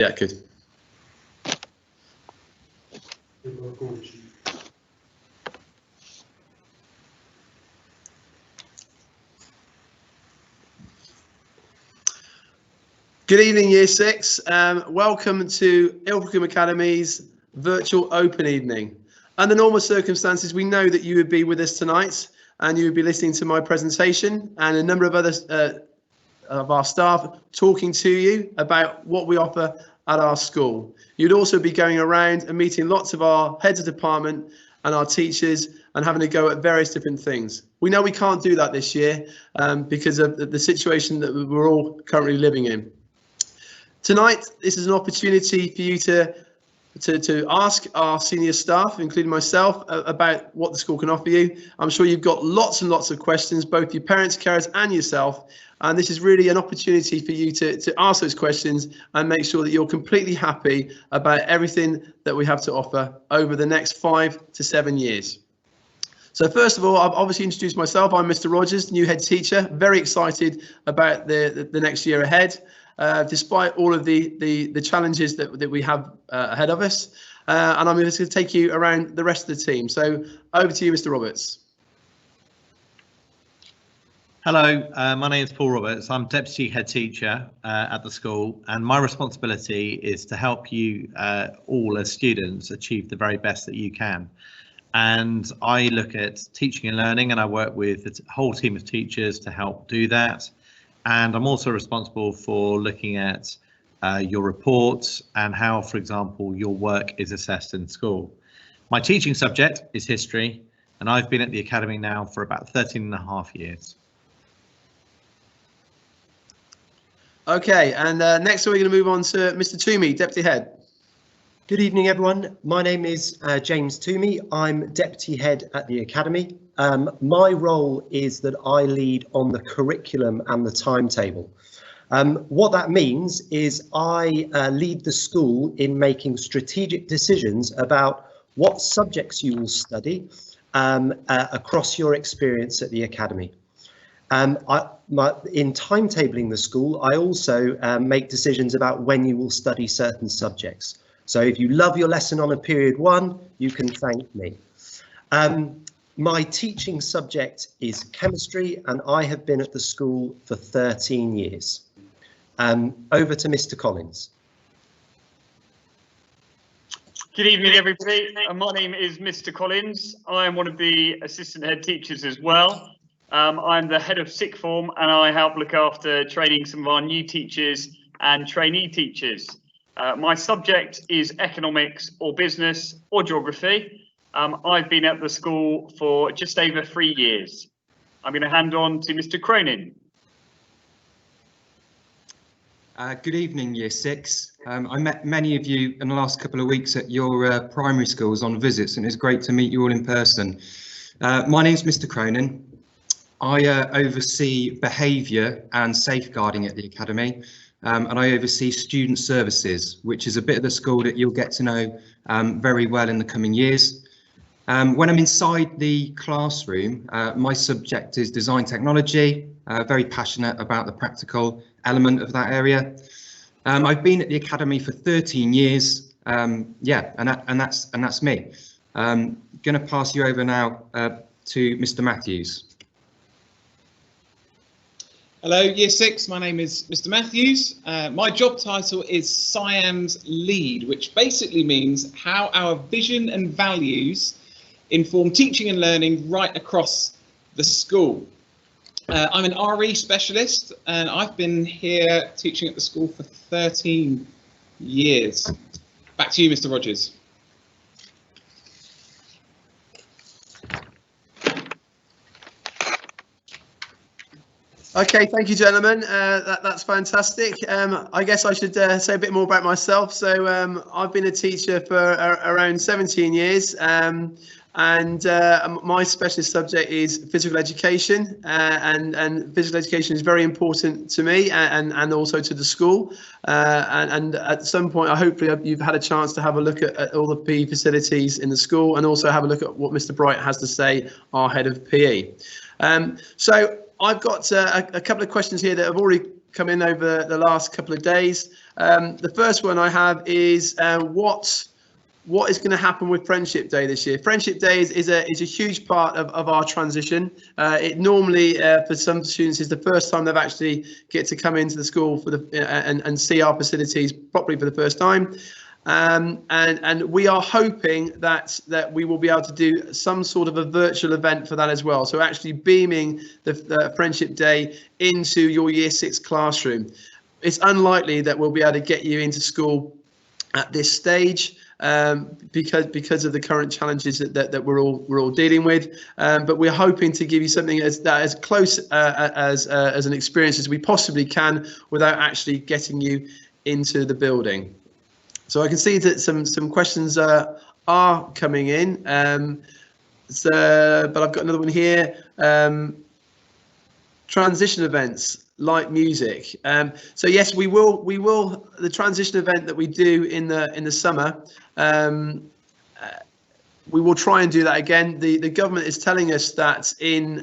Yeah, good. Good evening, Year 6. Welcome to Ilfracombe Academy's virtual open evening. Under normal circumstances, we know that you would be with us tonight and you would be listening to my presentation and a number of other of our staff talking to you about what we offer at our school. You'd also be going around and meeting lots of our heads of department and our teachers and having a go at various different things. We know we can't do that this year because of the situation that we're all currently living in. Tonight, this is an opportunity for you to ask our senior staff, including myself, about what the school can offer you. I'm sure you've got lots and lots of questions, both your parents, carers and yourself. And this is really an opportunity for you to ask those questions and make sure that you're completely happy about everything that we have to offer over the next 5 to 7 years. So first of all, I've obviously introduced myself. I'm Mr. Rogers, new head teacher, very excited about the next year ahead. Despite all of the challenges that we have ahead of us. And I'm just going to take you around the rest of the team. So over to you, Mr. Roberts. Hello, my name is Paul Roberts. I'm Deputy Head Teacher at the school, and my responsibility is to help you all as students achieve the very best that you can. And I look at teaching and learning, and I work with a whole team of teachers to help do that. And I'm also responsible for looking at your reports and how, for example, your work is assessed in school. My teaching subject is history, and I've been at the Academy now for about 13.5 years. Okay, and next we're going to move on to Mr. Toomey, Deputy Head. Good evening, everyone. My name is James Toomey. I'm Deputy Head at the Academy. My role is that I lead on the curriculum and the timetable. What that means is I lead the school in making strategic decisions about what subjects you will study across your experience at the Academy. In timetabling the school, I also make decisions about when you will study certain subjects. So if you love your lesson on a period 1, you can thank me. My teaching subject is chemistry, and I have been at the school for 13 years. Over to Mr. Collins. Good evening, everybody. My name is Mr. Collins. I am one of the assistant head teachers as well. I'm the head of sixth form, and I help look after training some of our new teachers and trainee teachers. My subject is economics or business or geography. I've been at the school for just over 3 years. I'm going to hand on to Mr. Cronin. Good evening, Year 6. I met many of you in the last couple of weeks at your primary schools on visits, and it's great to meet you all in person. My name's Mr. Cronin. I oversee behaviour and safeguarding at the Academy, and I oversee student services, which is a bit of the school that you'll get to know very well in the coming years. When I'm inside the classroom, my subject is design technology, very passionate about the practical element of that area. I've been at the Academy for 13 years, yeah, and that's me. Going to pass you over now to Mr. Matthews. Hello, Year 6, my name is Mr. Matthews. My job title is SciAM's Lead, which basically means how our vision and values inform teaching and learning right across the school. I'm an RE specialist, and I've been here teaching at the school for 13 years. Back to you, Mr. Rogers. Okay, thank you, gentlemen. That's fantastic. I guess I should say a bit more about myself. So I've been a teacher for around 17 years, and my specialist subject is physical education, and physical education is very important to me and also to the school. And at some point, hopefully you've had a chance to have a look at all the PE facilities in the school, and also have a look at what Mr. Bright has to say, our head of PE. So I've got a couple of questions here that have already come in over the last couple of days. The first one I have is what is going to happen with Friendship Day this year? Friendship Day is a huge part of our transition. It normally, for some students, is the first time they've actually get to come into the school for and see our facilities properly for the first time. And we are hoping that we will be able to do some sort of a virtual event for that as well. So actually beaming the Friendship Day into your Year 6 classroom. It's unlikely that we'll be able to get you into school at this stage. Because of the current challenges that we're all dealing with, but we're hoping to give you something as close as an experience as we possibly can without actually getting you into the building. So I can see that some questions are coming in. But I've got another one here. Transition events like music. So yes, we will. The transition event that we do in the summer. We will try and do that again. The government is telling us that in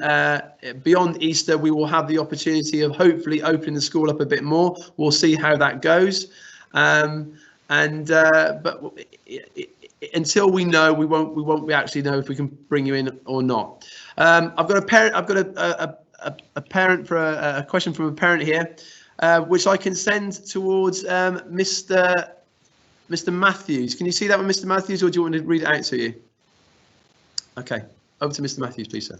beyond Easter we will have the opportunity of hopefully opening the school up a bit more. We'll see how that goes. But until we know, we won't actually know if we can bring you in or not. I've got a parent. I've got a parent for a question from a parent here, which I can send towards Mr. Matthews. Can you see that one, Mr. Matthews, or do you want me to read it out to you? Okay, over to Mr. Matthews, please, sir.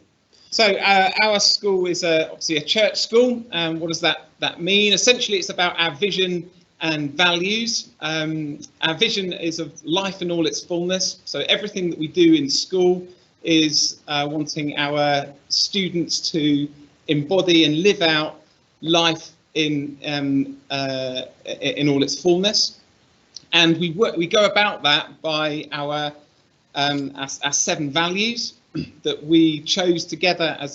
So our school is obviously a church school. What does that mean? Essentially, it's about our vision and values. Our vision is of life in all its fullness. So everything that we do in school is wanting our students to embody and live out life in all its fullness. And we go about that by our 7 values that we chose together as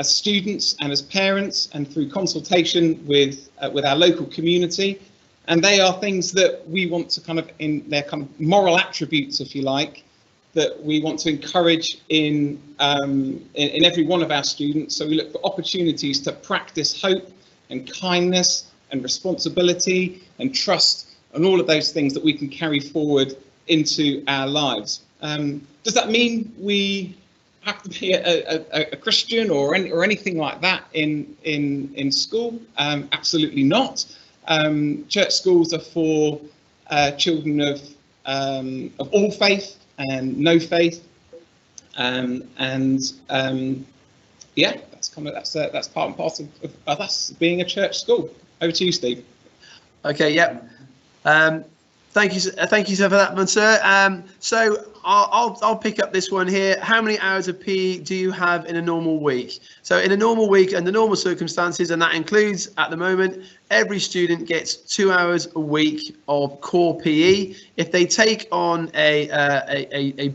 students and as parents, and through consultation with our local community. And they are things that we want to they're kind of moral attributes, if you like, that we want to encourage in every one of our students. So we look for opportunities to practice hope and kindness and responsibility and trust, and all of those things that we can carry forward into our lives. Does that mean we have to be a Christian or anything like that in school? Absolutely not. Church schools are for children of all faith and no faith, yeah, that's part and parcel of us being a church school. Over to you, Steve. Okay, yeah. Thank you, sir, for that one, sir. So I'll pick up this one here. How many hours of PE do you have in a normal week? So in a normal week, under normal circumstances, and that includes at the moment, every student gets 2 hours a week of core PE. If they take on a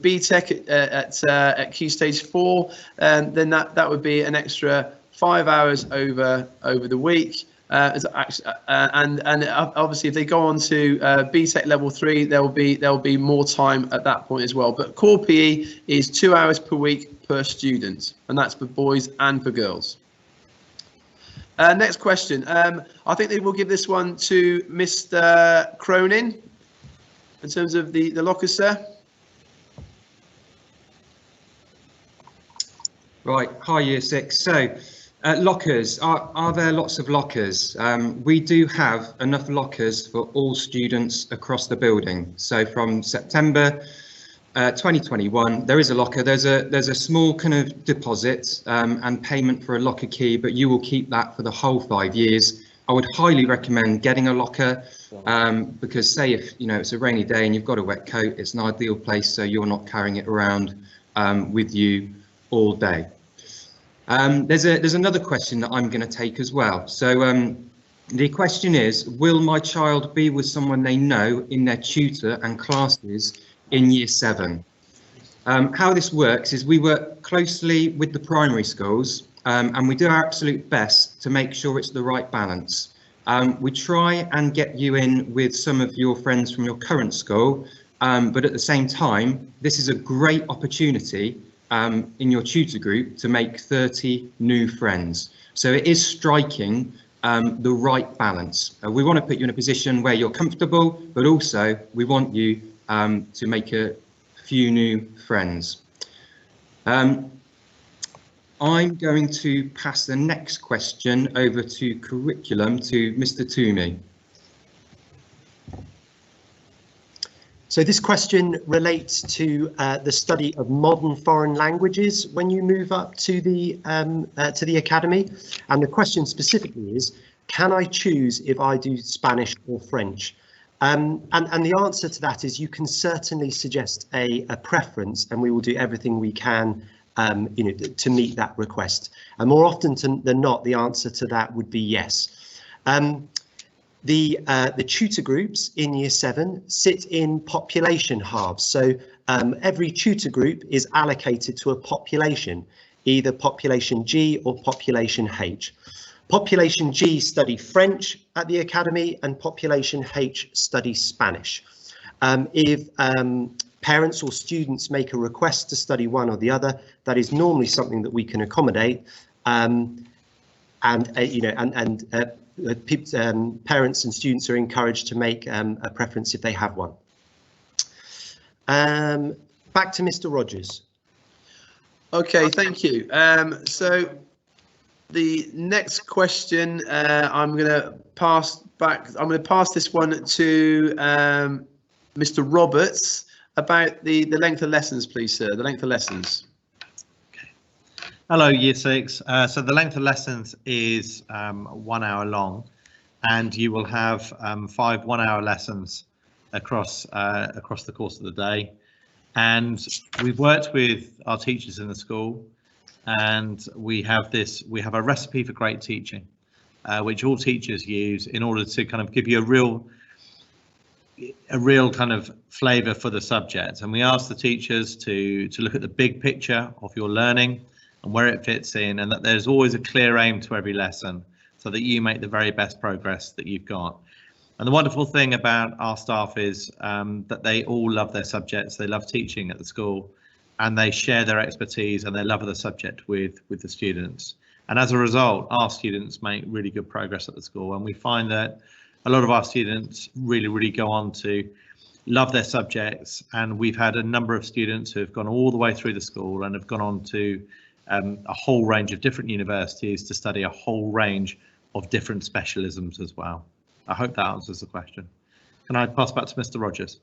BTEC at Key Stage 4, then that would be an extra 5 hours over the week. And obviously, if they go on to BTEC level 3, there'll be more time at that point as well. But core PE is 2 hours per week per student, and that's for boys and for girls. Next question. I think they will give this one to Mr. Cronin in terms of the lockers, sir. Right. Hi, Year 6. So. Lockers, are there lots of lockers? We do have enough lockers for all students across the building. So from September 2021, there is a locker. There's a small kind of deposit and payment for a locker key, but you will keep that for the whole 5 years. I would highly recommend getting a locker because say if it's a rainy day and you've got a wet coat, it's an ideal place so you're not carrying it around with you all day. There's another question that I'm going to take as well. So the question is, will my child be with someone they know in their tutor and classes in Year 7? How this works is we work closely with the primary schools and we do our absolute best to make sure it's the right balance. We try and get you in with some of your friends from your current school, but at the same time, this is a great opportunity in your tutor group to make 30 new friends. So it is striking the right balance. We want to put you in a position where you're comfortable, but also we want you to make a few new friends. I'm going to pass the next question over to curriculum to Mr. Toomey. So this question relates to the study of modern foreign languages when you move up to the academy, and the question specifically is, can I choose if I do Spanish or French? And the answer to that is you can certainly suggest a preference, and we will do everything we can to meet that request. And more often than not, the answer to that would be yes. The tutor groups in Year 7 sit in population halves. So every tutor group is allocated to a population, either population G or population H. Population G study French at the academy and population H study Spanish. If parents or students make a request to study one or the other, that is normally something that we can accommodate. Parents and students are encouraged to make a preference if they have one. Back to Mr. Rogers. Okay, thank you. So the next question, I'm going to pass this one to Mr. Roberts about the length of lessons, please, sir. The length of lessons. Hello, Year 6. So the length of lessons is 1 hour long, and you will have 5 1-hour lessons across the course of the day. And we've worked with our teachers in the school, and we have a recipe for great teaching, which all teachers use in order to kind of give you a real kind of flavour for the subject. And we ask the teachers to look at the big picture of your learning and where it fits in, and that there's always a clear aim to every lesson so that you make the very best progress that you've got. And the wonderful thing about our staff is that they all love their subjects. They love teaching at the school, and they share their expertise and their love of the subject with the students. And as a result, our students make really good progress at the school, and we find that a lot of our students really go on to love their subjects. And we've had a number of students who have gone all the way through the school and have gone on to a whole range of different universities to study a whole range of different specialisms as well. I hope that answers the question. Can I pass back to Mr. Rogers?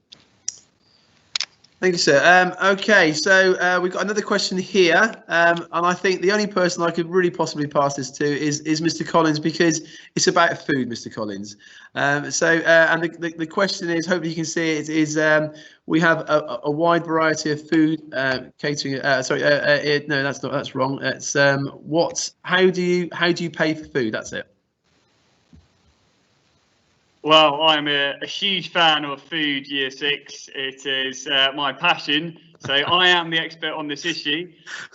Thank you, sir. Okay, so we've got another question here, and I think the only person I could really possibly pass this to is Mr. Collins, because it's about food, Mr. Collins. And the question is, hopefully you can see it, is we have a wide variety of food catering. No, that's wrong. It's how do you pay for food? That's it. Well, I'm a huge fan of food, Year 6. It is my passion, so I am the expert on this issue.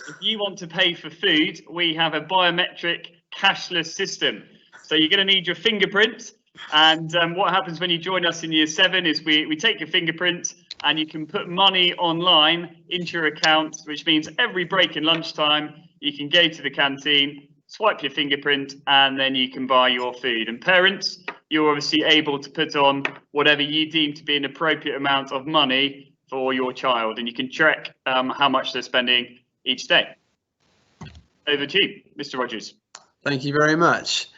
If you want to pay for food, we have a biometric cashless system. So you're going to need your fingerprint, and what happens when you join us in Year 7 is we take your fingerprint and you can put money online into your account, which means every break and lunchtime you can go to the canteen, swipe your fingerprint, and then you can buy your food. And parents, you're obviously able to put on whatever you deem to be an appropriate amount of money for your child, and you can track how much they're spending each day. Over to you, Mr. Rogers. Thank you very much.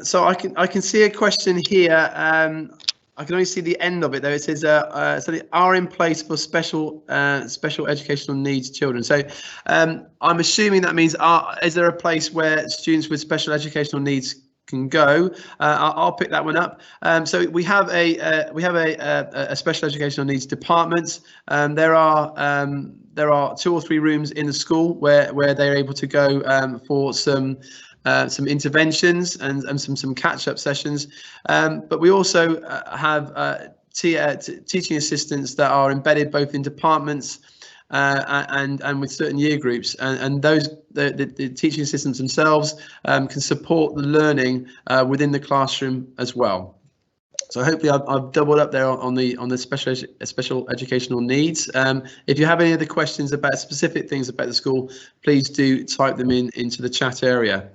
So I can see a question here. I can only see the end of it though. It says so they are in place for special educational needs children. So I'm assuming that means is there a place where students with special educational needs can go? I'll pick that one up. So we have a special educational needs department. There are 2 or 3 rooms in the school where they're able to go for some interventions and some catch-up sessions, but we also have teaching assistants that are embedded both in departments and with certain year groups, and those the teaching assistants themselves can support the learning within the classroom as well. So hopefully I've doubled up there on the special educational needs. If you have any other questions about specific things about the school, please do type them into the chat area.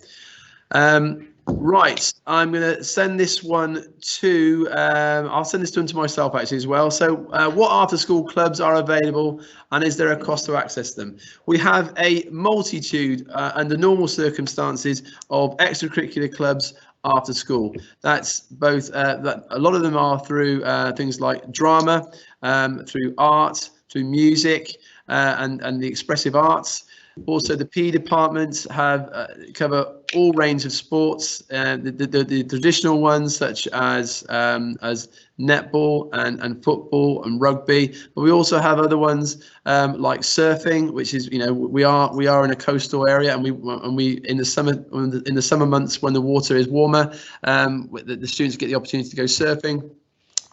Right, I'm going to send this one to, I'll send this one to myself actually as well. So what after school clubs are available and is there a cost to access them? We have a multitude under normal circumstances of extracurricular clubs after school. That's both, a lot of them are through things like drama, through art, through music and the expressive arts. Also, the PE departments have cover all range of sports, the traditional ones such as netball and football and rugby. But we also have other ones like surfing, which is, you know, we are in a coastal area, and we in the summer months when the water is warmer, the students get the opportunity to go surfing.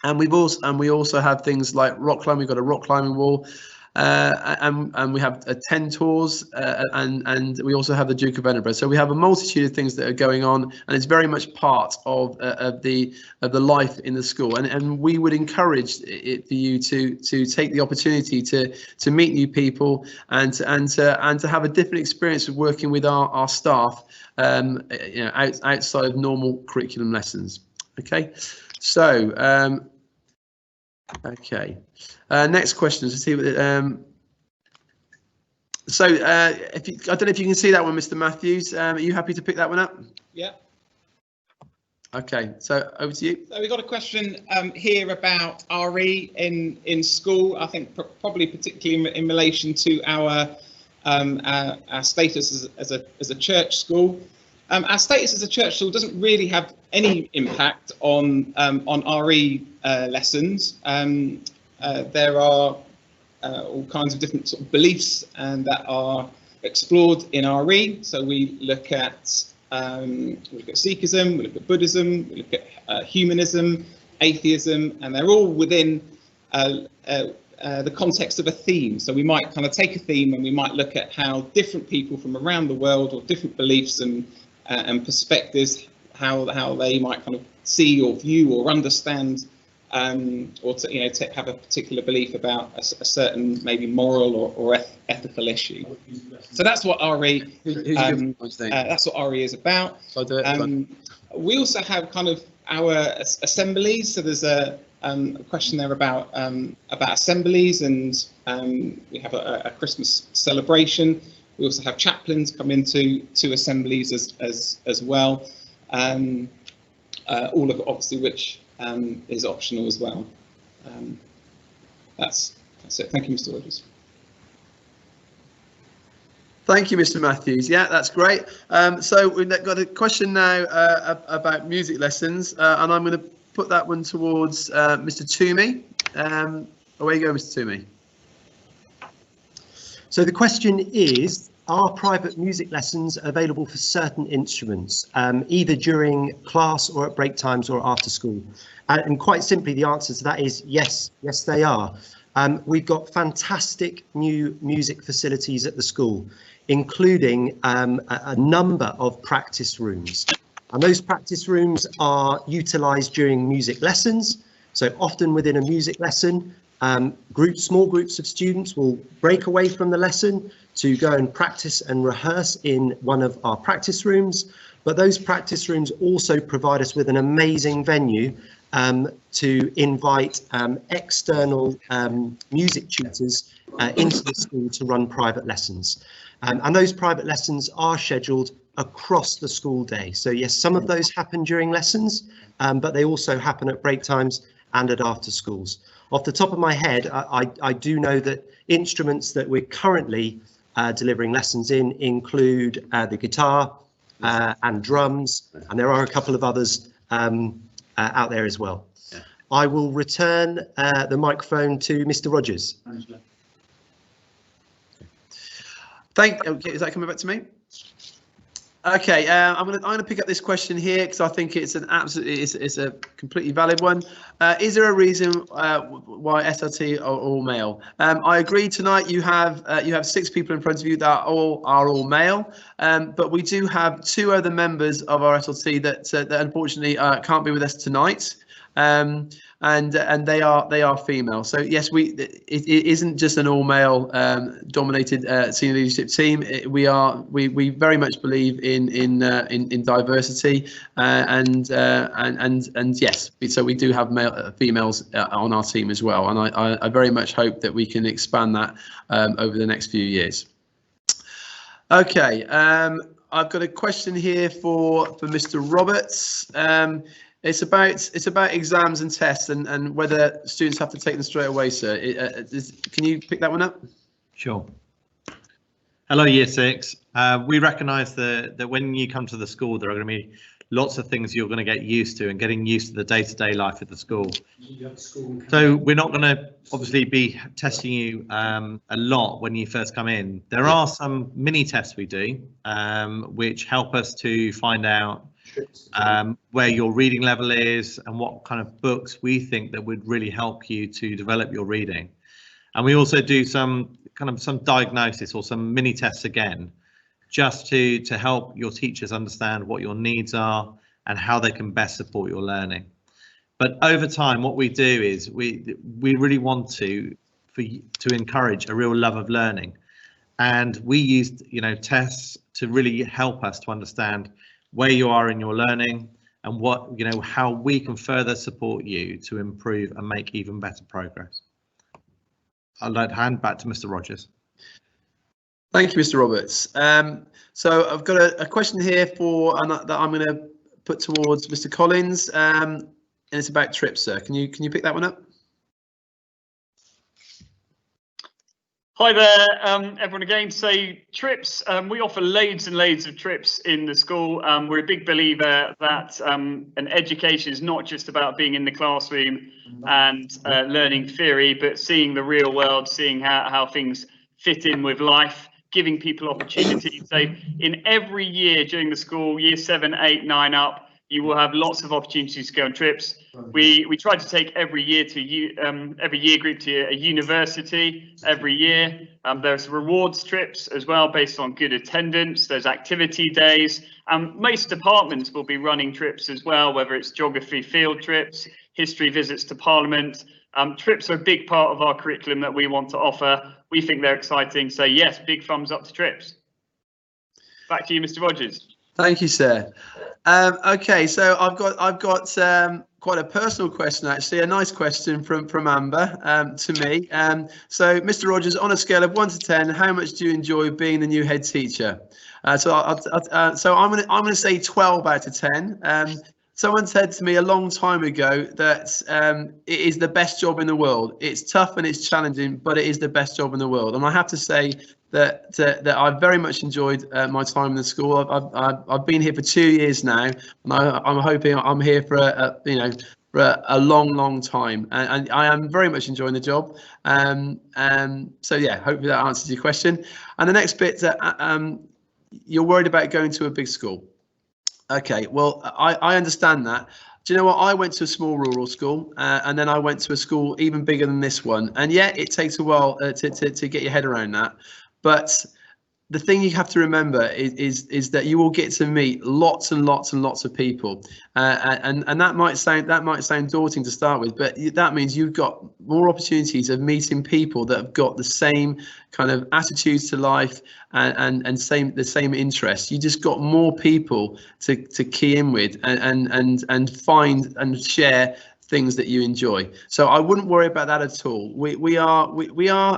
And we also have things like rock climbing. We've got a rock climbing wall. And we have 10 tours and we also have the Duke of Edinburgh. So we have a multitude of things that are going on, and it's very much part of the life in the school. And we would encourage it for you to take the opportunity to meet new people and to have a different experience of working with our staff, you know, outside of normal curriculum lessons. Okay, so. Okay, next question. Let's see. So, I don't know if you can see that one, Mr. Matthews. Are you happy to pick that one up? Yeah. Okay, so over to you. So we've got a question here about RE in school. I think probably particularly in relation to our status as a church school. Our status as a church school doesn't really have any impact on RE lessons. There are all kinds of different sort of beliefs and that are explored in RE. So we look at Sikhism, we look at Buddhism, we look at humanism, atheism, and they're all within the context of a theme. So we might kind of take a theme and we might look at how different people from around the world, or different beliefs and perspectives, how they might kind of see or view or understand, or to have a particular belief about a certain maybe moral or ethical issue. So that's what RE. That's what RE is about. We also have kind of our assemblies. So there's a question there about assemblies, and we have a Christmas celebration. We also have chaplains come into assemblies as well, all of it obviously which is optional as well. That's it. Thank you, Mr. Rogers. Thank you, Mr. Matthews. Yeah, that's great. So we've got a question now about music lessons, and I'm going to put that one towards Mr. Toomey. Away you go, Mr. Toomey. So the question is, are private music lessons available for certain instruments, either during class or at break times or after school? And quite simply, the answer to that is yes, they are. We've got fantastic new music facilities at the school, including a number of practice rooms. And those practice rooms are utilised during music lessons. So often within a music lesson, small groups of students will break away from the lesson to go and practice and rehearse in one of our practice rooms. But those practice rooms also provide us with an amazing venue to invite external music tutors into the school to run private lessons. And those private lessons are scheduled across the school day. So yes, some of those happen during lessons, but they also happen at break times and at after schools. Off the top of my head, I do know that instruments that we're currently delivering lessons in include the guitar and drums, and there are a couple of others out there as well. Yeah. I will return the microphone to Mr. Rogers. Okay, is that coming back to me? Okay, I'm gonna pick up this question here because I think it's it's a completely valid one. Is there a reason why SRT are all male? I agree. Tonight you have 6 people in front of you that are all male, but we do have 2 other members of our SLT that unfortunately can't be with us tonight. and they are female. So yes, it isn't just an all male dominated senior leadership team. We very much believe in diversity, and yes, so we do have females on our team as well, and I very much hope that we can expand that over the next few years. Okay, I've got a question here for Mr. Roberts. It's about exams and tests and whether students have to take them straight away, sir. Can you pick that one up? Sure. Hello, Year 6. We recognise that when you come to the school, there are going to be lots of things you're going to get used to, and getting used to the day-to-day life at the school. So we're not going to obviously be testing you a lot when you first come in. There are some mini tests we do, which help us to find out where your reading level is and what kind of books we think that would really help you to develop your reading. And we also do some diagnosis or some mini tests again, just to help your teachers understand what your needs are and how they can best support your learning. But over time, what we do is we really want to encourage a real love of learning, and we use tests to really help us to understand where you are in your learning and how we can further support you to improve and make even better progress. I'd like to hand back to Mr. Rogers. Thank you, Mr. Roberts. So I've got a question here that I'm going to put towards Mr. Collins, and it's about trips, sir. Can you pick that one up? Hi there, everyone again. So trips, we offer loads and loads of trips in the school. We're a big believer that an education is not just about being in the classroom and learning theory, but seeing the real world, seeing how things fit in with life, giving people opportunities. So in every year during the school, year 7, 8, 9 up, you will have lots of opportunities to go on trips. We try to take every year group to a university every year. There's rewards trips as well based on good attendance. There's activity days. Most departments will be running trips as well, whether it's geography field trips, history visits to Parliament. Trips are a big part of our curriculum that we want to offer. We think they're exciting. So yes, big thumbs up to trips. Back to you, Mr. Rogers. Thank you, sir. Okay, so I've got quite a personal question, actually, a nice question from Amber to me. So, Mr. Rogers, on a scale of 1 to 10, how much do you enjoy being the new head teacher? So I'm gonna say 12 out of 10. Someone said to me a long time ago that it is the best job in the world. It's tough and it's challenging, but it is the best job in the world. And I have to say that I've very much enjoyed my time in the school. I've been here for 2 years now, and I'm hoping I'm here for a long time. And I am very much enjoying the job. So yeah, hopefully that answers your question. And the next bit, you're worried about going to a big school. Okay, well, I understand that. Do you know what? I went to a small rural school, and then I went to a school even bigger than this one. And yeah, it takes a while to get your head around that. But the thing you have to remember is that you will get to meet lots and lots and lots of people, and that might sound daunting to start with, but that means you've got more opportunities of meeting people that have got the same kind of attitudes to life and the same interests. You just got more people to key in with and find and share things that you enjoy. So I wouldn't worry about that at all. We are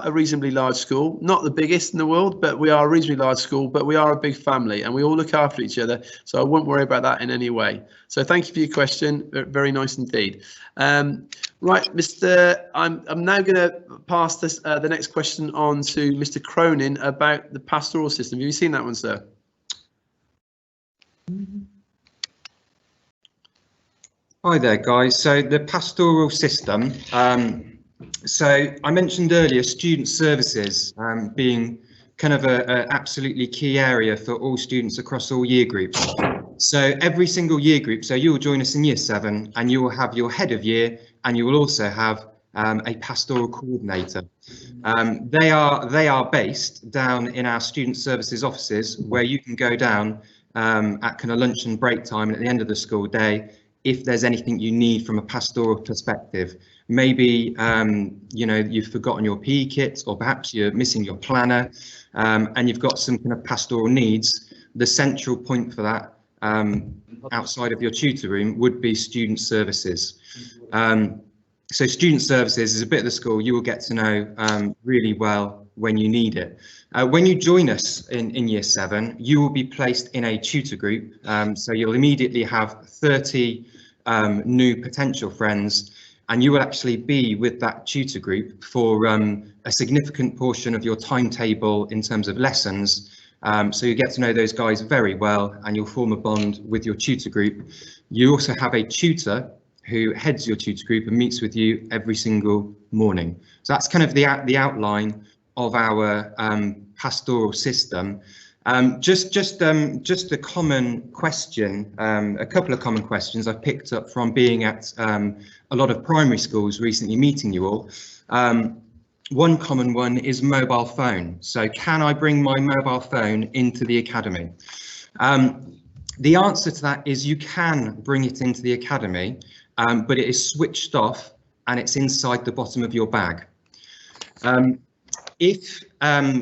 a reasonably large school, not the biggest in the world, but we are a reasonably large school, but we are a big family and we all look after each other. So I wouldn't worry about that in any way. So thank you for your question. Very nice indeed. Right, I'm now going to pass this the next question on to Mr. Cronin about the pastoral system. Have you seen that one, sir? Hi there, guys. So the pastoral system. So I mentioned earlier student services being kind of a absolutely key area for all students across all year groups. So every single year group, so you'll join us in year 7 and you will have your head of year and you will also have a pastoral coordinator. They are based down in our student services offices where you can go down at kind of lunch and break time and at the end of the school day if there's anything you need from a pastoral perspective. Maybe you know, you've forgotten your PE kit, or perhaps you're missing your planner, and you've got some kind of pastoral needs. The central point for that, outside of your tutor room, would be student services. So student services is a bit of the school you will get to know really well when you need it. When you join us in year 7, you will be placed in a tutor group. So you'll immediately have 30 new potential friends, and you will actually be with that tutor group for a significant portion of your timetable in terms of lessons. So you get to know those guys very well, and you'll form a bond with your tutor group. You also have a tutor who heads your tutor group and meets with you every single morning. So that's kind of the outline of our pastoral system. Just a common question, a couple of common questions I've picked up from being at a lot of primary schools recently, meeting you all. One common one is mobile phone. So can I bring my mobile phone into the academy? The answer to that is you can bring it into the academy, but it is switched off and it's inside the bottom of your bag. If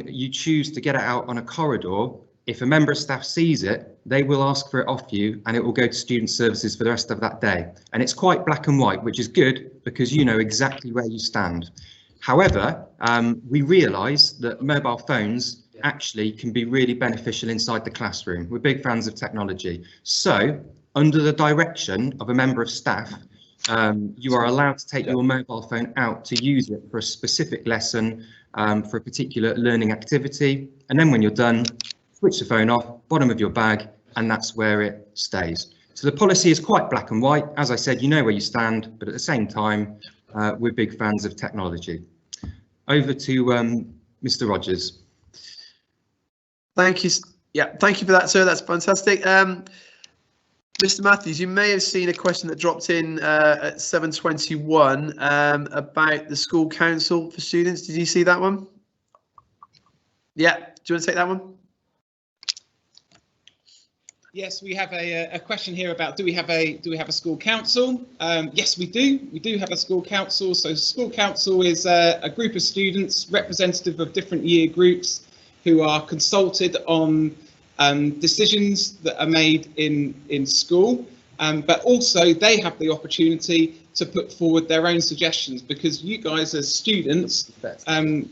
you choose to get it out on a corridor, if a member of staff sees it, they will ask for it off you, and it will go to student services for the rest of that day. And it's quite black and white, which is good because you know exactly where you stand. However, we realise that mobile phones actually can be really beneficial inside the classroom. We're big fans of technology. So, under the direction of a member of staff, you are allowed to take your mobile phone out to use it for a specific lesson, for a particular learning activity. And then when you're done, switch the phone off, bottom of your bag, and that's where it stays. So the policy is quite black and white. As I said, you know where you stand, but at the same time, we're big fans of technology. Over to Mr. Rogers. Thank you. Yeah, thank you for that, sir. That's fantastic. Mr. Matthews, you may have seen a question that dropped in at 7:21 about the school council for students. Did you see that one? Yeah, do you want to take that one? Yes, we have a question here about do we have a school council? Yes, we do. We do have a school council. So school council is a group of students representative of different year groups who are consulted on decisions that are made in school, but also they have the opportunity to put forward their own suggestions, because you guys as students,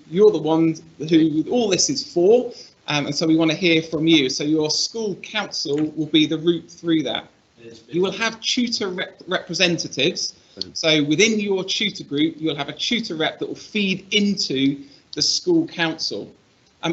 you're the ones who all this is for. And so we want to hear from you. So your school council will be the route through that. You will have tutor representatives. So within your tutor group, you'll have a tutor rep that will feed into the school council.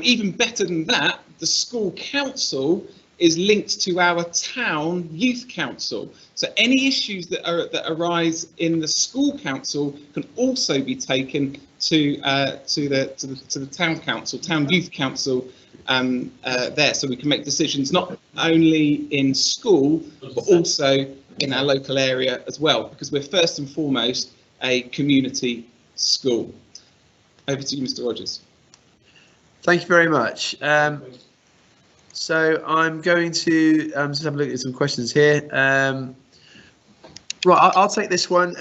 Even better than that, the school council is linked to our town youth council. So any issues that arise in the school council can also be taken to the town council, town youth council. There, so we can make decisions not only in school but also in our local area as well, because we're first and foremost a community school. Over to you, Mr. Rogers. Thank you very much. So I'm going to just have a look at some questions here. Right, I'll take this one.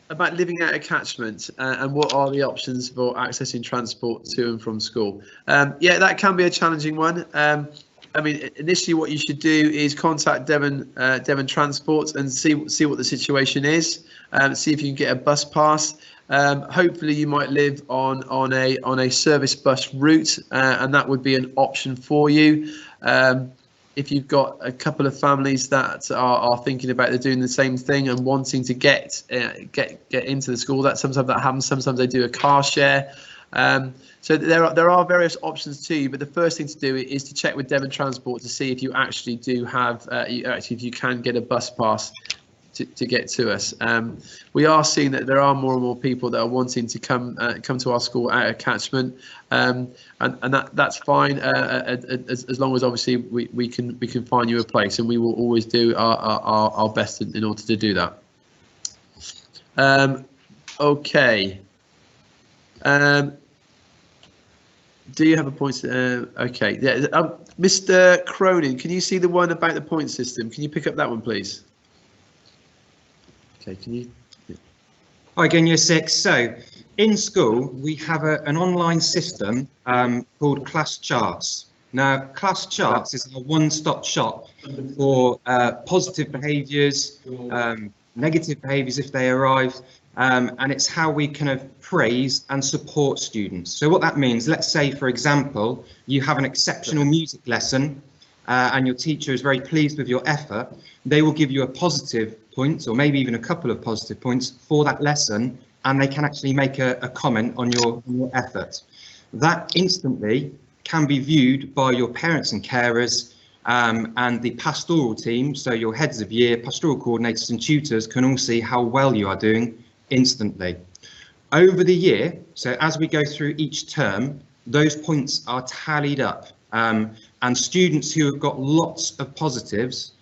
About living out a catchment and what are the options for accessing transport to and from school. Yeah, that can be a challenging one. I mean, initially what you should do is contact Devon Transport and see what the situation is. See if you can get a bus pass. Hopefully you might live on a service bus route, and that would be an option for you. If you've got a couple of families that are thinking about doing the same thing and wanting to get into the school, that sometimes that happens. Sometimes they do a car share. So there are various options too. But the first thing to do is to check with Devon Transport to see if you actually do have if you can get a bus pass to get to us. We are seeing that there are more and more people that are wanting to come to our school out of catchment, and that's fine as long as obviously we can find you a place, and we will always do our best in order to do that. Okay. Do you have a point? Okay. Yeah. Mr. Cronin, can you see the one about the point system? Can you pick up that one, please? Okay. Can you? Hi again, Year 6. So in school, we have an online system called Class Charts. Now, Class Charts is a one-stop shop for positive behaviours, negative behaviours if they arrive, and it's how we kind of praise and support students. So what that means, let's say, for example, you have an exceptional music lesson and your teacher is very pleased with your effort. They will give you a positive point, or maybe even a couple of positive points for that lesson, and they can actually make a comment on your effort. That instantly can be viewed by your parents and carers, and the pastoral team, so your heads of year, pastoral coordinators and tutors can all see how well you are doing instantly. Over the year, so as we go through each term, those points are tallied up, and students who have got lots of positives,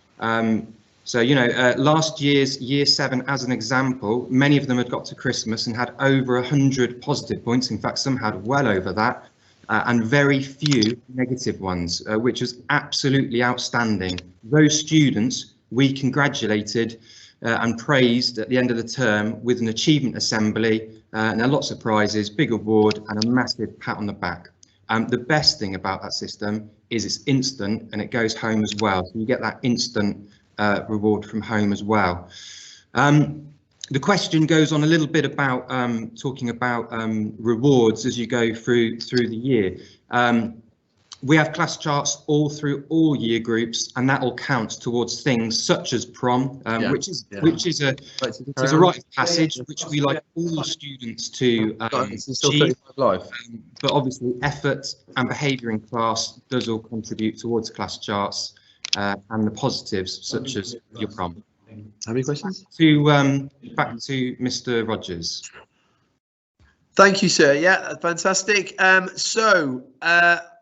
so, you know, last year's Year 7, as an example, many of them had got to Christmas and had over 100 positive points. In fact, some had well over that, and very few negative ones, which was absolutely outstanding. Those students we congratulated and praised at the end of the term with an achievement assembly, and lots of prizes, big award and a massive pat on the back. The best thing about that system is it's instant and it goes home as well. So you get that instant reward from home as well. The question goes on a little bit about talking about rewards as you go through the year. We have class charts all through all year groups, and that all counts towards things such as prom, which is a rite of passage which we like all students to achieve. But obviously effort and behaviour in class does all contribute towards class charts and the positives such as your prom. How many questions? Back to Mr. Rogers. Thank you, sir. Yeah, fantastic.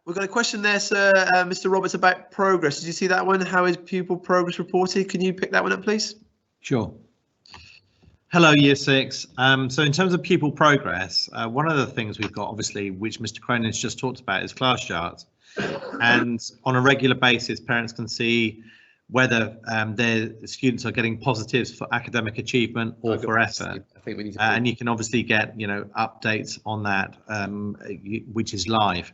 We've got a question there, sir, Mr. Roberts, about progress. Did you see that one? How is pupil progress reported? Can you pick that one up, please? Sure. Hello, Year 6. So in terms of pupil progress, one of the things we've got, obviously, which Mr. Cronin has just talked about, is class charts. And on a regular basis, parents can see whether their students are getting positives for academic achievement or for effort. I think we need to and you can obviously get, you know, updates on that, which is live.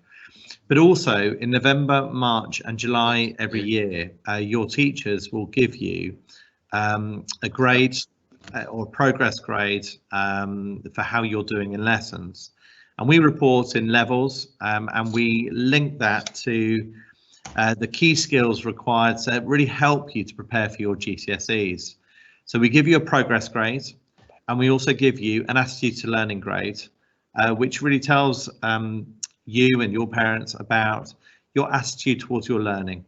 But also in November, March and July every year, your teachers will give you a grade or progress grade for how you're doing in lessons. And we report in levels, and we link that to the key skills required to really help you to prepare for your GCSEs. So we give you a progress grade, and we also give you an attitude to learning grade, which really tells you and your parents about your attitude towards your learning.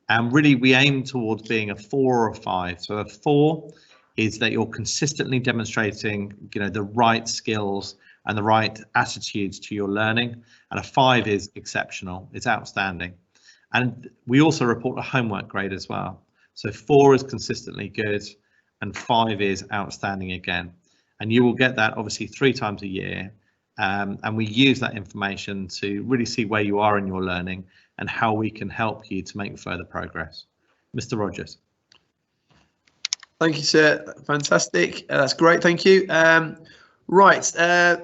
And really we aim towards being a 4 or a 5. So a 4 is that you're consistently demonstrating, you know, the right skills and the right attitudes to your learning, and a 5 is exceptional, it's outstanding. And we also report a homework grade as well. So 4 is consistently good and 5 is outstanding again. And you will get that obviously 3 times a year. And we use that information to really see where you are in your learning and how we can help you to make further progress. Mr. Rogers. Thank you, sir. Fantastic. That's great. Thank you. Right.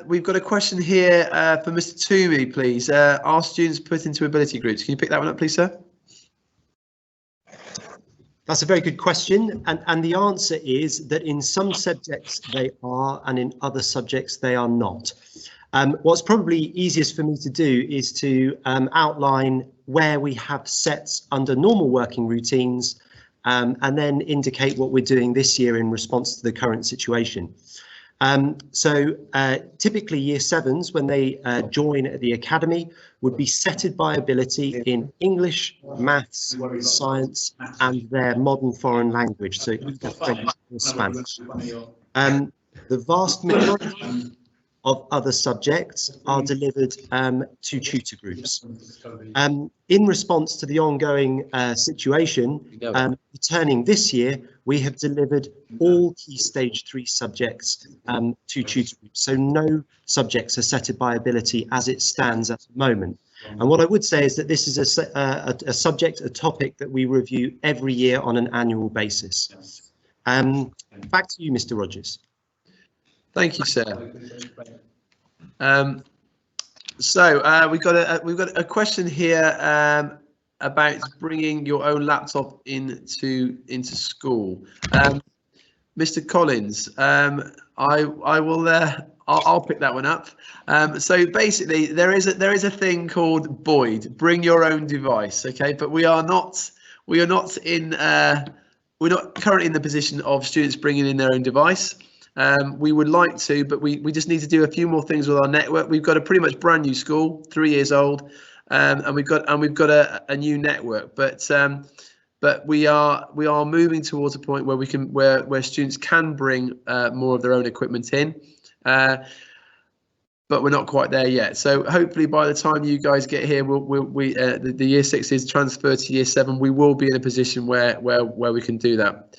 We've got a question here for Mr. Toomey, please. Are students put into ability groups? Can you pick that one up, please, sir? That's a very good question, and the answer is that in some subjects they are, and in other subjects they are not. What's probably easiest for me to do is to outline where we have sets under normal working routines, and then indicate what we're doing this year in response to the current situation. Typically Year 7s, when they join at the academy, would be setted by ability in English, maths, science and their modern foreign language, so either French or Spanish. The vast majority of other subjects are delivered to tutor groups. In response to the ongoing situation, returning this year, we have delivered all key stage 3 subjects to tutor groups. So no subjects are setted by ability as it stands at the moment. And what I would say is that this is a subject, a topic that we review every year on an annual basis. Back to you, Mr. Rogers. Thank you, sir. So we've got a question here about bringing your own laptop into school. Mr. Collins, I'll pick that one up. So basically, there is a thing called Boyd, bring your own device. Okay, but we're not currently in the position of students bringing in their own device. We would like to, but we just need to do a few more things with our network. We've got a pretty much brand new school, 3 years old, and we've got a new network. But we are moving towards a point where we can where students can bring more of their own equipment in, but we're not quite there yet. So hopefully by the time you guys get here, the year 6 is transferred to year 7. We will be in a position where we can do that.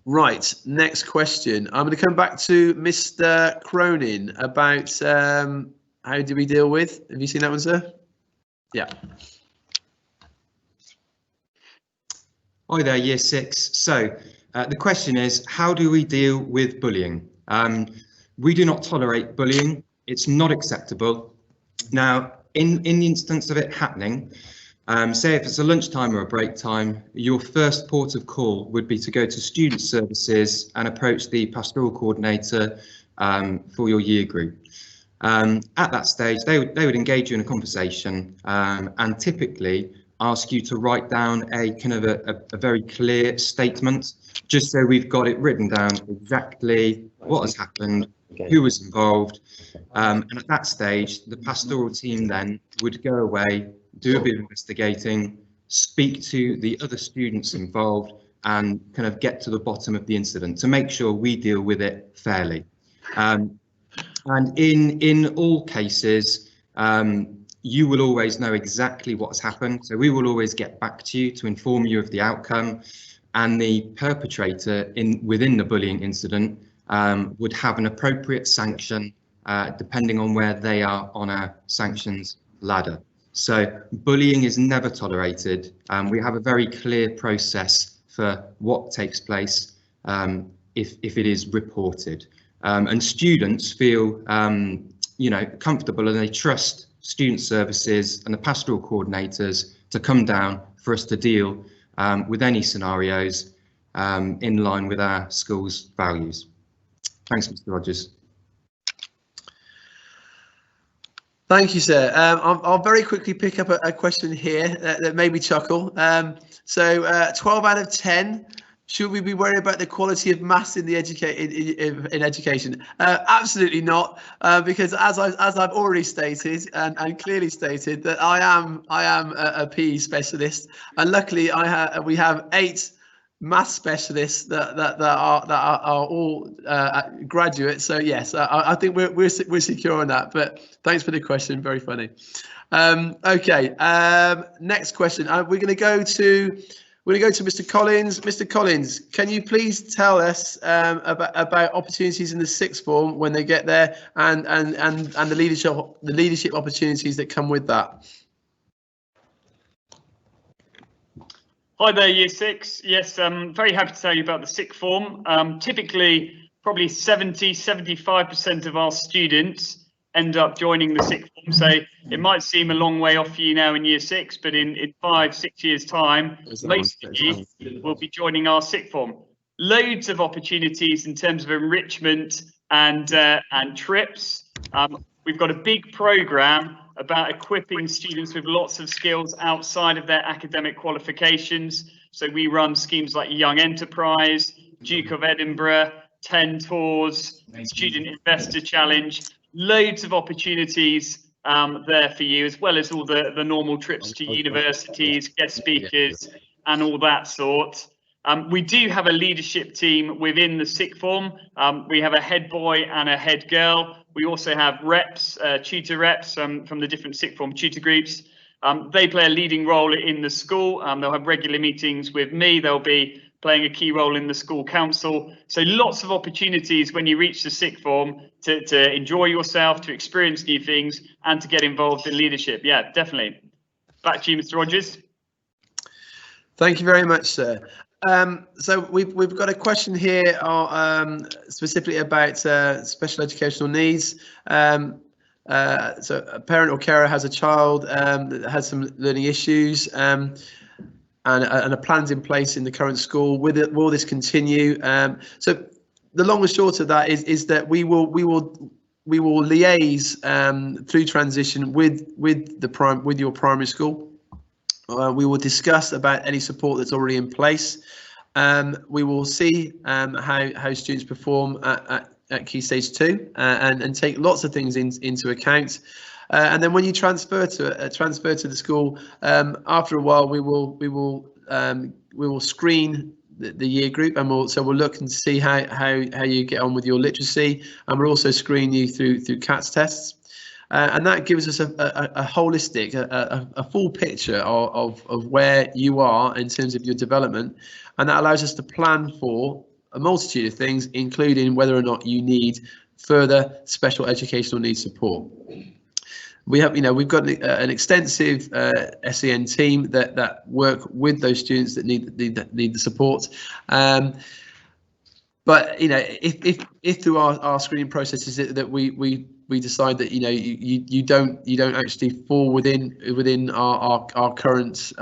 Right, next question. I'm going to come back to Mr. Cronin about how do we deal with. Have you seen that one, sir? Yeah. Hi there, year 6. So the question is, how do we deal with bullying? We do not tolerate bullying. It's not acceptable. Now, in the instance of it happening, say if it's a lunchtime or a break time, your first port of call would be to go to student services and approach the pastoral coordinator for your year group. At that stage, they would engage you in a conversation and typically ask you to write down a kind of a very clear statement, just so we've got it written down exactly what has happened, who was involved, and at that stage, the pastoral team then would go away, do a bit of investigating, speak to the other students involved, and kind of get to the bottom of the incident to make sure we deal with it fairly. And in all cases, you will always know exactly what's happened. So we will always get back to you to inform you of the outcome, and the perpetrator within the bullying incident would have an appropriate sanction depending on where they are on our sanctions ladder. So bullying is never tolerated. We have a very clear process for what takes place if it is reported, and students feel comfortable, and they trust student services and the pastoral coordinators to come down for us to deal with any scenarios in line with our school's values. Thanks, Mr. Rogers. Thank you, sir. I'll very quickly pick up a question here that made me chuckle. So 12 out of 10. Should we be worried about the quality of maths in the education? Absolutely not, because as I've already stated and clearly stated that I am a PE specialist, and luckily we have 8 math specialists that are all graduates. So yes, I think we're secure on that. But thanks for the question, very funny. Okay, next question. We're going to go to Mr. Collins. Mr. Collins, can you please tell us about opportunities in the sixth form when they get there, and the leadership opportunities that come with that? Hi there, Year 6. Yes, I'm very happy to tell you about the sixth form. Typically, probably 75% of our students end up joining the sixth form. So it might seem a long way off for you now in Year 6, but in 5-6 years' time, most of you will be joining our sixth form. Loads of opportunities in terms of enrichment and trips. We've got a big programme about equipping students with lots of skills outside of their academic qualifications. So we run schemes like Young Enterprise, Duke of Edinburgh, 10 Tours, Student Investor Challenge. Loads of opportunities there for you, as well as all the normal trips to universities, guest speakers, and all that sort. We do have a leadership team within the sixth form. We have a head boy and a head girl. We also have reps, tutor reps from the different sixth form tutor groups. They play a leading role in the school. They'll have regular meetings with me. They'll be playing a key role in the school council. So lots of opportunities when you reach the sixth form to enjoy yourself, to experience new things, and to get involved in leadership. Yeah, definitely. Back to you, Mr. Rogers. Thank you very much, sir. So we've got a question here specifically about special educational needs. So a parent or carer has a child that has some learning issues, and a plan's in place in the current school. Will this continue? So the long and short of that is that we will liaise through transition with your primary school. We will discuss about any support that's already in place. We will see how students perform at Key Stage 2 and take lots of things into account. And then when you transfer to the school, after a while, we will screen the year group, and we'll look and see how you get on with your literacy, and we'll also screen you through CATS tests. And that gives us a holistic, a full picture of where you are in terms of your development, and that allows us to plan for a multitude of things, including whether or not you need further special educational needs support. We've got an extensive SEN team that work with those students that need the support. But if through our screening processes that we decide that you don't actually fall within our current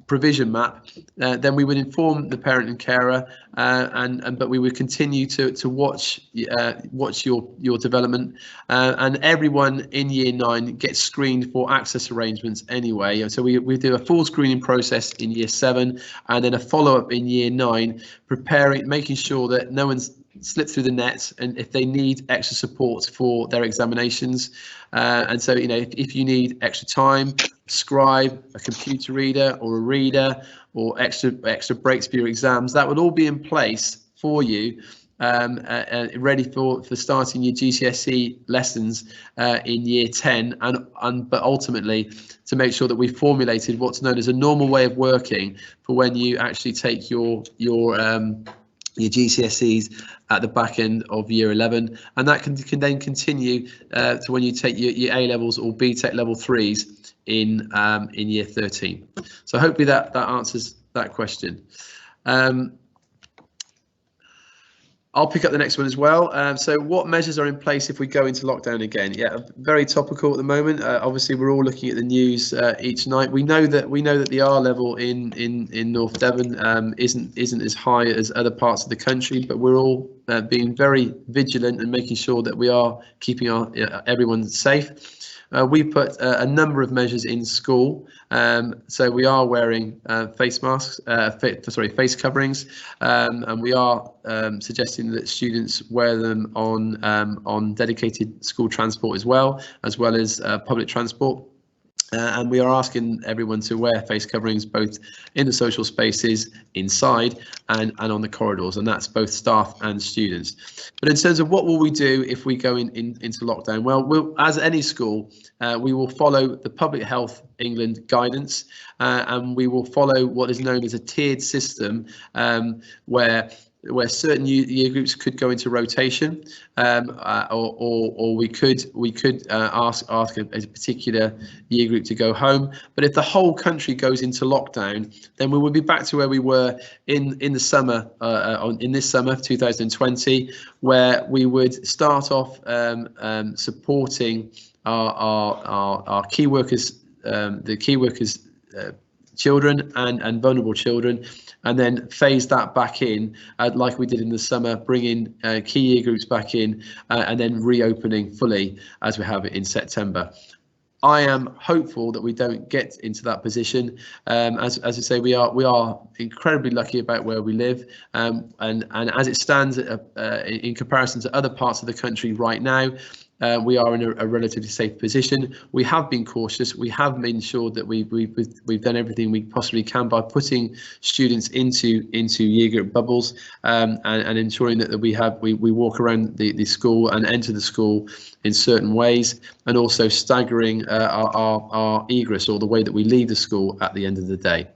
provision map, then we would inform the parent and carer, but we would continue to watch your development, and everyone in year 9 gets screened for access arrangements anyway. So we do a full screening process in year 7, and then a follow-up in year 9, making sure that no one's slip through the net, and if they need extra support for their examinations, and so if you need extra time, scribe, a computer reader or a reader, or extra breaks for your exams, that would all be in place for you, ready for starting your GCSE lessons in year 10, but ultimately to make sure that we formulated what's known as a normal way of working for when you actually take your GCSEs at the back end of year 11, and that can then continue to when you take your A levels or BTEC level 3s in year 13. So hopefully that answers that question. I'll pick up the next one as well. So what measures are in place if we go into lockdown again? Yeah, very topical at the moment. Obviously, we're all looking at the news each night. We know that the R level in North Devon isn't as high as other parts of the country, but we're all being very vigilant and making sure that we are keeping everyone safe. We put a number of measures in school, so we are wearing face masks, face coverings, and we are suggesting that students wear them on dedicated school transport as well as public transport. And we are asking everyone to wear face coverings both in the social spaces, inside, and on the corridors, and that's both staff and students. But in terms of what will we do if we go into lockdown, well, as any school, we will follow the Public Health England guidance, and we will follow what is known as a tiered system, where certain year groups could go into rotation, or we could ask a particular year group to go home. But if the whole country goes into lockdown, then we will be back to where we were in the summer, in this summer of 2020, where we would start off supporting our key workers, the key workers' children and vulnerable children, and then phase that back in like we did in the summer, bringing key year groups back in, and then reopening fully as we have it in September. I am hopeful that we don't get into that position. As I say, we are incredibly lucky about where we live, and as it stands in comparison to other parts of the country right now, we are in a relatively safe position. We have been cautious. We have made sure that we've done everything we possibly can by putting students into year group bubbles, and ensuring that we walk around the school and enter the school in certain ways, and also staggering our egress, or the way that we leave the school at the end of the day.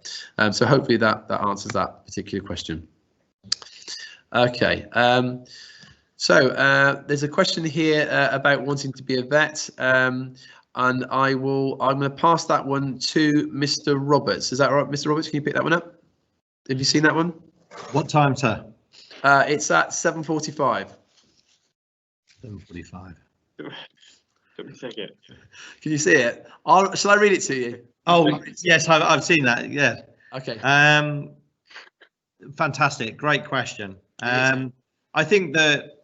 So hopefully that answers that particular question. Okay. So there's a question here about wanting to be a vet, and I'm going to pass that one to Mr. Roberts. Is that all right, Mr. Roberts? Can you pick that one up? Have you seen that one? What time, sir? It's at 7:45. 7:45. Let me take it. Can you see it? Shall I read it to you? Oh, yes, I've seen that. Yeah. Okay. Fantastic. Great question. I think that,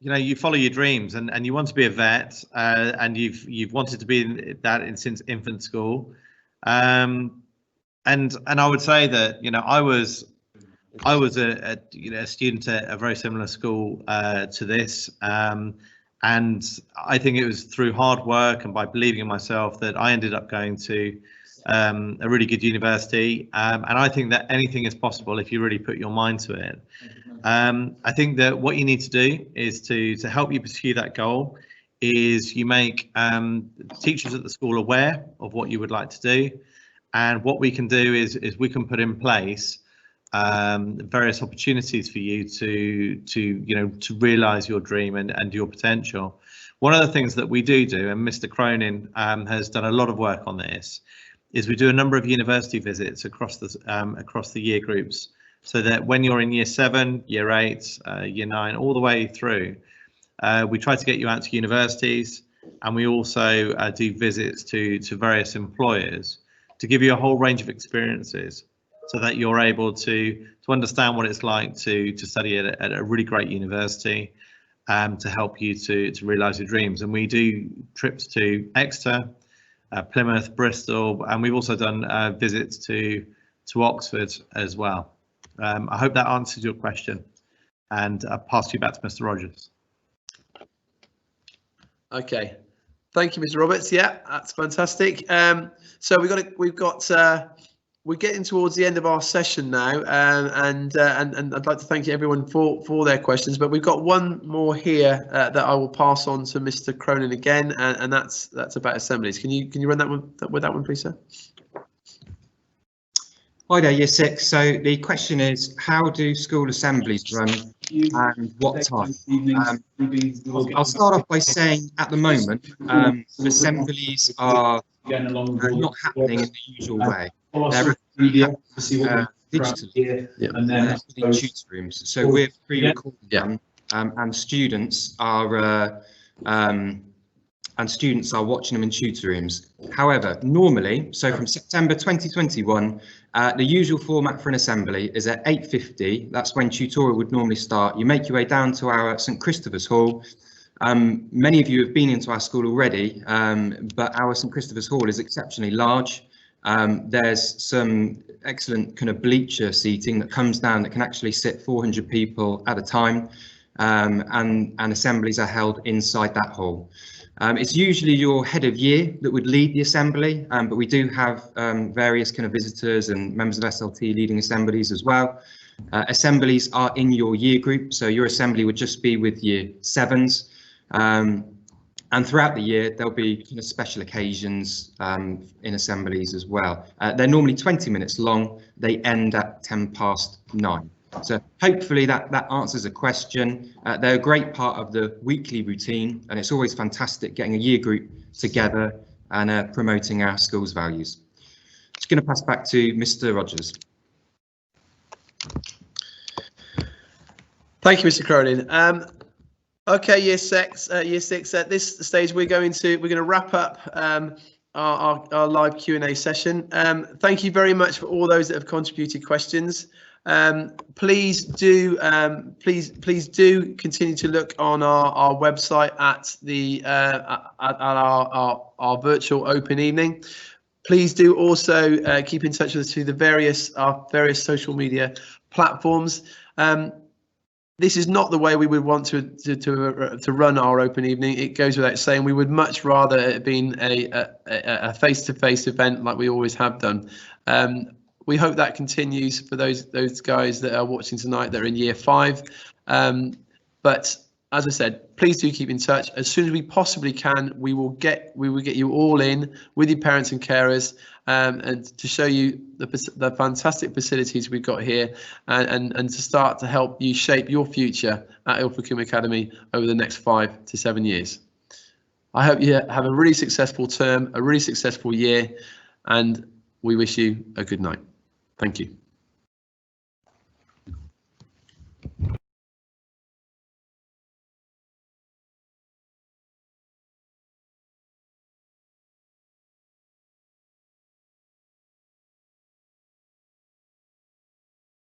you know, you follow your dreams, and you want to be a vet, and you've wanted to be that since infant school, and I would say that, you know, I was a student at a very similar school to this, and I think it was through hard work and by believing in myself that I ended up going to a really good university, and I think that anything is possible if you really put your mind to it. I think that what you need to do is to help you pursue that goal is you make teachers at the school aware of what you would like to do, and what we can do is we can put in place various opportunities for you to realise your dream and your potential. One of the things that we do, and Mr. Cronin has done a lot of work on this, is we do a number of university visits across the year groups, so that when you're in year 7, year 8, year 9, all the way through, we try to get you out to universities, and we also do visits to various employers to give you a whole range of experiences, so that you're able to understand what it's like to study at a really great university, to help you to realise your dreams. And we do trips to Exeter, Plymouth, Bristol, and we've also done visits to Oxford as well. I hope that answers your question, and I'll pass you back to Mr. Rogers. Okay, thank you, Mr. Roberts. Yeah, that's fantastic. So we're getting towards the end of our session now, and I'd like to thank everyone for their questions. But we've got one more here that I will pass on to Mr. Cronin again, and that's about assemblies. Can you run that one, please, sir? Hi there, Year 6. So the question is, how do school assemblies run and what time? I'll start off by saying at the moment, assemblies are not happening in the usual way. They're digitally, in tutor rooms. So we're pre-recording them, and students are watching them in tutor rooms. However, normally, so from September 2021, the usual format for an assembly is at 8:50. That's when tutorial would normally start. You make your way down to our St Christopher's Hall. Many of you have been into our school already, but our St Christopher's Hall is exceptionally large. There's some excellent kind of bleacher seating that comes down that can actually sit 400 people at a time, and assemblies are held inside that hall. It's usually your head of year that would lead the assembly, but we do have various kind of visitors and members of SLT leading assemblies as well. Assemblies are in your year group, so your assembly would just be with year 7s. And throughout the year, there'll be kind of special occasions in assemblies as well. They're normally 20 minutes long. They end at 9:10. So hopefully that answers a question. They're a great part of the weekly routine, and it's always fantastic getting a year group together and promoting our school's values. Just going to pass back to Mr. Rogers. Thank you, Mr. Cronin. Okay, year six. At this stage, we're going to wrap up our live Q&A session. Thank you very much for all those that have contributed questions. Please do continue to look on our website at our virtual open evening. Please do also keep in touch with us through our various social media platforms. this is not the way we would want to run our open evening. It goes without saying. We would much rather it been a face-to-face event like we always have done. We hope that continues for those guys that are watching tonight that are in year 5. But as I said, please do keep in touch. As soon as we possibly can, we will get you all in with your parents and carers, and to show you the fantastic facilities we've got here, and to start to help you shape your future at Ilfracombe Academy over the next 5 to 7 years. I hope you have a really successful term, a really successful year, and we wish you a good night. Thank you.